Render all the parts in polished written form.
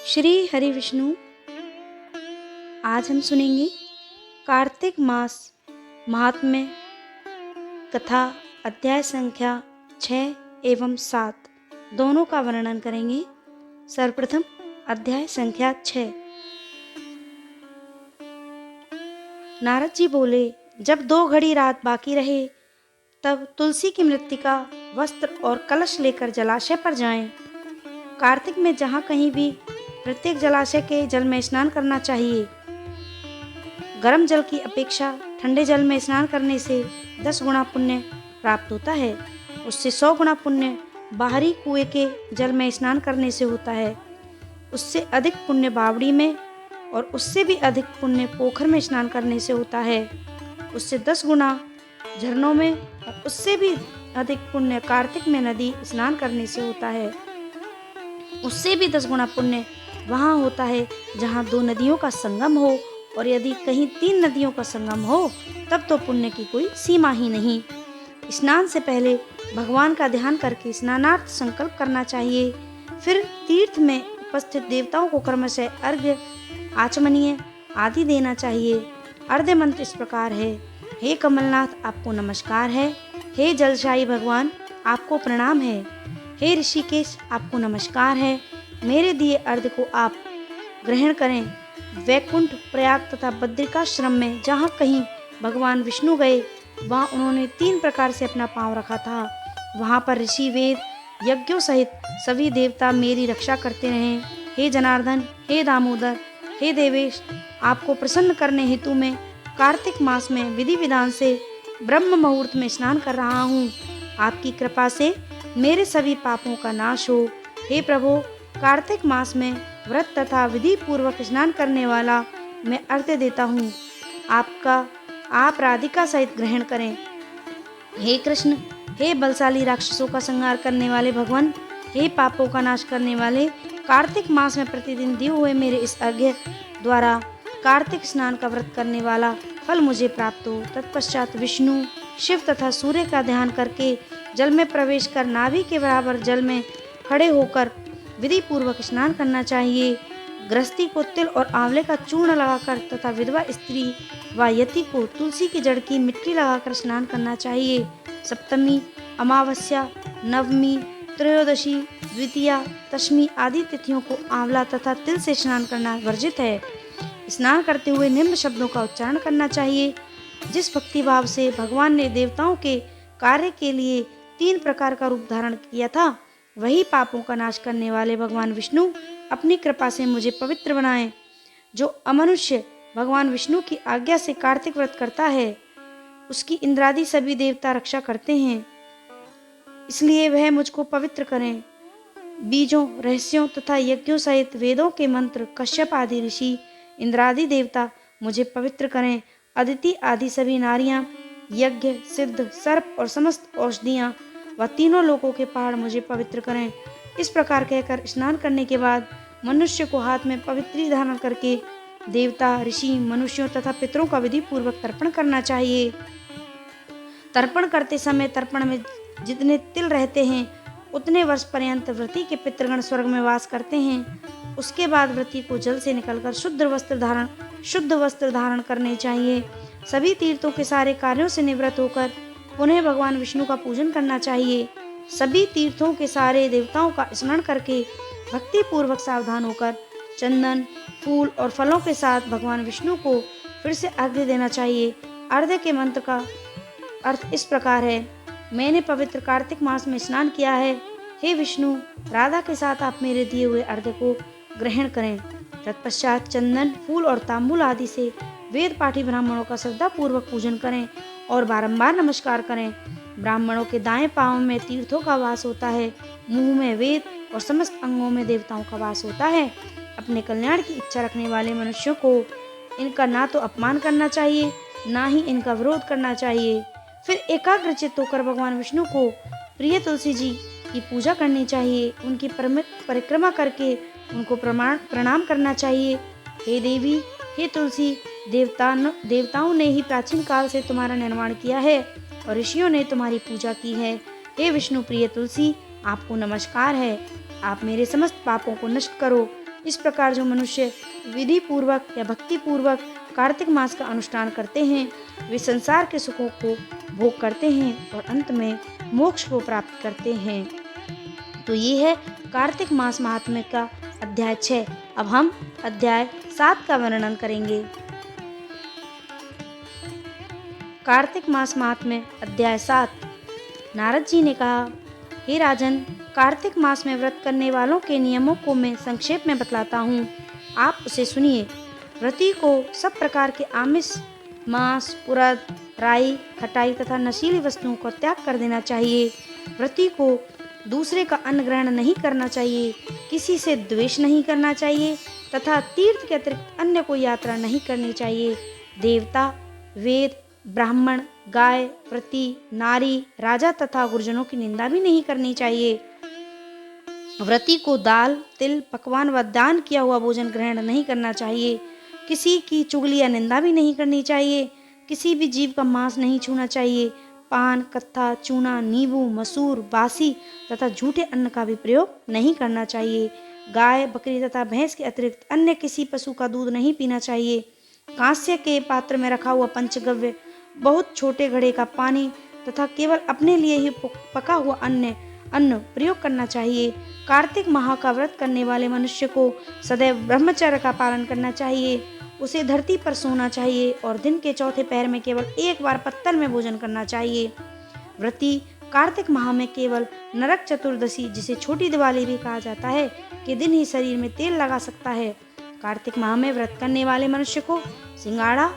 श्री हरि विष्णु। आज हम सुनेंगे कार्तिक मास महात्म्य कथा अध्याय संख्या 6 एवं 7 दोनों का वर्णन करेंगे। सर्वप्रथम अध्याय संख्या 6। नारद जी बोले, जब 2 घड़ी रात बाकी रहे तब तुलसी की मृत्तिका, वस्त्र और कलश लेकर जलाशय पर जाएं। कार्तिक में जहाँ कहीं भी प्रत्येक जलाशय के जल में स्नान करना चाहिए। गर्म जल की अपेक्षा ठंडे जल में स्नान करने से 10 गुना पुण्य प्राप्त होता है। उससे 100 गुना पुण्य बाहरी कुएं के जल में स्नान करने से होता है। उससे अधिक पुण्य बावड़ी में और उससे भी अधिक पुण्य पोखर में स्नान करने से होता है। उससे 10 गुना झरनों में और उससे भी अधिक पुण्य कार्तिक में नदी स्नान करने से होता है। उससे भी 10 गुना पुण्य वहाँ होता है जहाँ 2 नदियों का संगम हो, और यदि कहीं 3 नदियों का संगम हो तब तो पुण्य की कोई सीमा ही नहीं। स्नान से पहले भगवान का ध्यान करके स्नानार्थ संकल्प करना चाहिए। फिर तीर्थ में उपस्थित देवताओं को क्रमशः अर्घ्य, आचमनीय आदि देना चाहिए। अर्घ्य मंत्र इस प्रकार है। हे कमलनाथ, आपको नमस्कार है। हे जलशाही भगवान, आपको प्रणाम है। हे ऋषिकेश, आपको नमस्कार है। मेरे दिए अर्घ्य को आप ग्रहण करें। वैकुंठ, प्रयाग तथा बद्रिकाश्रम में जहाँ कहीं भगवान विष्णु गए वहाँ उन्होंने 3 प्रकार से अपना पांव रखा था। वहाँ पर ऋषि, वेद, यज्ञों सहित सभी देवता मेरी रक्षा करते रहें। हे जनार्दन, हे दामोदर, हे देवेश, आपको प्रसन्न करने हेतु मैं कार्तिक मास में विधि विधान से ब्रह्म मुहूर्त में स्नान कर रहा हूँ। आपकी कृपा से मेरे सभी पापों का नाश हो। हे प्रभु, कार्तिक मास में व्रत तथा विधि पूर्वक स्नान करने वाला मैं अर्घ्य देता हूँ। आप राधिका सहित ग्रहण करें। हे कृष्ण, हे बलशाली राक्षसों का संहार करने वाले भगवान, हे पापों का नाश करने वाले, कार्तिक मास में प्रतिदिन दिए हुए मेरे इस अर्घ्य द्वारा कार्तिक स्नान का व्रत करने वाला फल मुझे प्राप्त हो। तत्पश्चात विष्णु, शिव तथा सूर्य का ध्यान करके जल में प्रवेश कर नाभि के बराबर जल में खड़े होकर विधि पूर्वक स्नान करना चाहिए। गृहस्थी को तिल और आंवले का चूर्ण लगाकर तथा विधवा स्त्री व यति को तुलसी की जड़ की मिट्टी लगाकर स्नान करना चाहिए। सप्तमी, अमावस्या, नवमी, त्रयोदशी, द्वितीया, दशमी आदि तिथियों को आंवला तथा तिल से स्नान करना वर्जित है। स्नान करते हुए निम्न शब्दों का उच्चारण करना चाहिए। जिस भक्ति भाव से भगवान ने देवताओं के कार्य के लिए 3 प्रकार का रूप धारण किया था, वही पापों का नाश करने वाले भगवान विष्णु अपनी कृपा से मुझे पवित्र बनाएं। जो अमनुष्य भगवान विष्णु की आज्ञा से कार्तिक व्रत करता है, उसकी इंद्रादि सभी देवता रक्षा करते हैं, इसलिए वह मुझको पवित्र करें। बीजों, रहस्यों तथा यज्ञों सहित वेदों के मंत्र, कश्यप आदि ऋषि, इंद्रादि देवता मुझे पवित्र करें। अदिति आदि सभी नारियां, यज्ञ, सिद्ध, सर्प और समस्त औषधियां व तीनों लोकों के पहाड़ मुझे पवित्र करें। इस प्रकार कहकर स्नान करने के बाद मनुष्य को हाथ में पवित्री धारण करके देवता, ऋषि, मनुष्यों तथा पितरों का विधि पूर्वक तर्पण करना चाहिए। तर्पण करते समय तर्पण में जितने तिल रहते हैं उतने वर्ष पर्यंत व्रती के पितृगण स्वर्ग में वास करते हैं। उसके बाद व्रती को जल से निकलकर शुद्ध वस्त्र धारण करने चाहिए। सभी तीर्थों के सारे कार्यों से निवृत्त होकर पुनः भगवान विष्णु का पूजन करना चाहिए। सभी तीर्थों के सारे देवताओं का स्मरण करके भक्ति पूर्वक सावधान होकर चंदन, फूल और फलों के साथ भगवान विष्णु को फिर से अर्घ्य देना चाहिए। अर्घ्य के मंत्र का अर्थ इस प्रकार है। मैंने पवित्र कार्तिक मास में स्नान किया है। हे विष्णु, राधा के साथ आप मेरे दिए हुए अर्घ्य को ग्रहण करें। तत्पश्चात चंदन, फूल और तांबूल आदि से वेद पाठी ब्राह्मणों का श्रद्धा पूर्वक पूजन करें और बारंबार नमस्कार करें। ब्राह्मणों के दाएं पांव में तीर्थों का वास होता है, मुंह में वेद और समस्त अंगों में देवताओं का वास होता है। अपने कल्याण की इच्छा रखने वाले मनुष्यों को इनका ना तो अपमान करना चाहिए, ना ही इनका विरोध करना चाहिए। फिर एकाग्रचित्त होकर भगवान विष्णु को प्रिय तुलसी जी की पूजा करनी चाहिए। उनकी परिक्रमा करके उनको प्रणाम करना चाहिए। हे देवी, हे तुलसी, देवताओं ने ही प्राचीन काल से तुम्हारा निर्माण किया है और ऋषियों ने तुम्हारी पूजा की है। हे विष्णु प्रिय तुलसी, आपको नमस्कार है। आप मेरे समस्त पापों को नष्ट करो। इस प्रकार जो मनुष्य विधि पूर्वक या भक्ति पूर्वक कार्तिक मास का अनुष्ठान करते हैं वे संसार के सुखों को भोग करते हैं और अंत में मोक्ष को प्राप्त करते हैं। तो ये है कार्तिक मास महात्म्य का अध्याय 6। अब हम अध्याय 7 का वर्णन करेंगे। कार्तिक मास महात्म्य अध्याय 7। नारद जी ने कहा, हे राजन, कार्तिक मास में व्रत करने वालों के नियमों को मैं संक्षेप में बतलाता हूँ, आप उसे सुनिए। व्रती को सब प्रकार के आमिष, मांस, उड़द, राई, खटाई तथा नशीली वस्तुओं का त्याग कर देना चाहिए। व्रती को दूसरे का अन्न ग्रहण नहीं करना चाहिए, किसी से द्वेष नहीं करना चाहिए तथा तीर्थ के अतिरिक्त अन्य कोई यात्रा नहीं करनी चाहिए। देवता, वेद, ब्राह्मण, गाय, प्रति, नारी, राजा तथा गुरुजनों की निंदा भी नहीं करनी चाहिए। व्रती को दाल, तिल, पकवान व दान किया हुआ भोजन ग्रहण नहीं करना चाहिए। किसी की चुगली या निंदा भी नहीं करनी चाहिए। किसी भी जीव का मांस नहीं छूना चाहिए। पान, कत्था, चूना, नींबू, मसूर, बासी तथा झूठे अन्न का भी प्रयोग नहीं करना चाहिए। गाय, बकरी तथा भैंस के अतिरिक्त अन्य किसी पशु का दूध नहीं पीना चाहिए। कांस्य के पात्र में रखा हुआ पंचगव्य, बहुत छोटे घड़े का पानी तथा केवल अपने लिए ही पका हुआ अन्न प्रयोग करना चाहिए। कार्तिक माह का व्रत करने वाले मनुष्य को सदैव ब्रह्मचर्य का पालन करना चाहिए। उसे धरती पर सोना चाहिए और दिन के चौथे पहर में केवल एक बार पत्तल में भोजन करना चाहिए। व्रती कार्तिक माह में केवल नरक चतुर्दशी, जिसे छोटी दिवाली भी कहा जाता है, के दिन ही शरीर में तेल लगा सकता है। कार्तिक माह में व्रत करने वाले मनुष्य को सिंगाड़ा,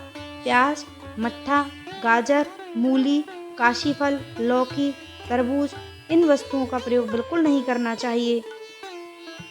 प्याज, मट्ठा, गाजर, मूली, काशी फल, लौकी, तरबूज इन वस्तुओं का प्रयोग बिल्कुल नहीं करना चाहिए।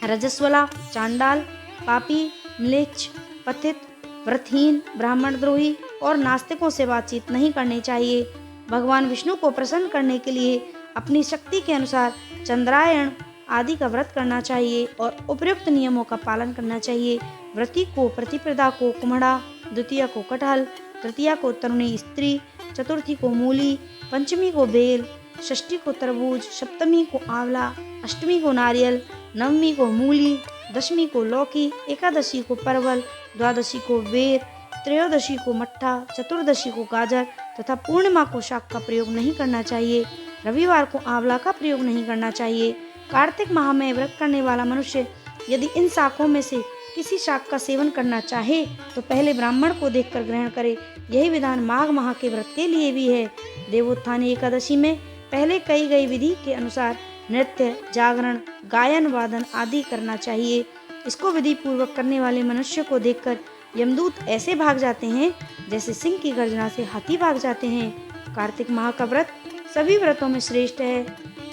रजस्वला, चांडाल, पापी, म्लेच्छ, पतित, व्रतहीन, ब्राह्मण द्रोही और नास्तिकों से बातचीत नहीं करनी चाहिए। भगवान विष्णु को प्रसन्न करने के लिए अपनी शक्ति के अनुसार चंद्रायण आदि का व्रत करना चाहिए और उपयुक्त नियमों का पालन करना चाहिए। व्रती को प्रतिपदा को कुम्हड़ा, द्वितीया को कटहल, तृतीया को तरुणी स्त्री, चतुर्थी को मूली, पंचमी को बेल, षष्ठी को तरबूज, सप्तमी को आंवला, अष्टमी को नारियल, नवमी को मूली, दशमी को लौकी, एकादशी को परवल, द्वादशी को बेर, त्रयोदशी को मट्ठा, चतुर्दशी को गाजर तथा पूर्णिमा को शाक का प्रयोग नहीं करना चाहिए। रविवार को आंवला का प्रयोग नहीं करना चाहिए। कार्तिक माह में व्रत करने वाला मनुष्य यदि इन शाकों में से किसी शाक का सेवन करना चाहे तो पहले ब्राह्मण को देखकर ग्रहण करे। यही विधान माघ माह के व्रत के लिए भी है। देवोत्थानी एकादशी में पहले कही गई विधि के अनुसार नृत्य, जागरण, गायन, वादन आदि करना चाहिए। इसको विधि पूर्वक करने वाले मनुष्य को देखकर यमदूत ऐसे भाग जाते हैं जैसे सिंह की गर्जना से हाथी भाग जाते हैं। कार्तिक माह का व्रत सभी व्रतों में श्रेष्ठ है।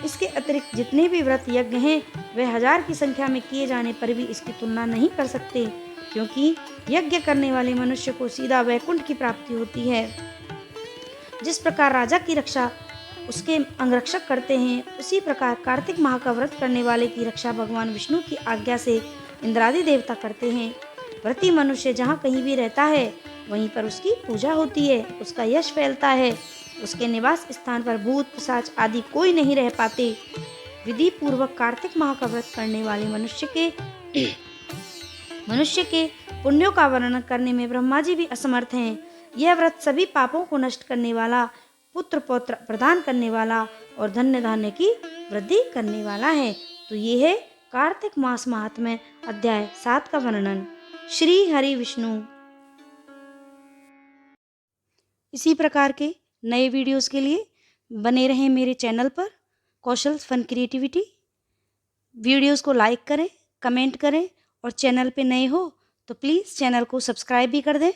इसके अतिरिक्त जितने भी व्रत यज्ञ हैं वे 1000 की संख्या में किए जाने पर भी इसकी तुलना नहीं कर सकते, क्योंकि यज्ञ करने वाले मनुष्य को सीधा वैकुंठ की प्राप्ति होती है। जिस प्रकार राजा की रक्षा उसके अंगरक्षक करते हैं, उसी प्रकार कार्तिक माह का व्रत करने वाले की रक्षा भगवान विष्णु की आज्ञा से इंद्रादि देवता करते हैं। व्रती मनुष्य जहाँ कहीं भी रहता है वहीं पर उसकी पूजा होती है, उसका यश फैलता है। उसके निवास स्थान पर भूत, पिशाच आदि कोई नहीं रह पाते। विधि पूर्वक कार्तिक माह का व्रत करने वाले मनुष्य के पुण्यों का वर्णन करने में ब्रह्मा जी भी असमर्थ हैं। यह व्रत सभी पापों को नष्ट करने वाला, पुत्र पौत्र प्रदान करने वाला और धन्य धान्य की वृद्धि करने वाला है। तो ये है कार्तिक मास महात्म्य अध्याय 7 का वर्णन। श्री हरि विष्णु। इसी प्रकार के नए वीडियोस के लिए बने रहें मेरे चैनल पर कौशल फन क्रिएटिविटी। वीडियोस को लाइक करें, कमेंट करें और चैनल पे नए हो तो प्लीज़ चैनल को सब्सक्राइब भी कर दें।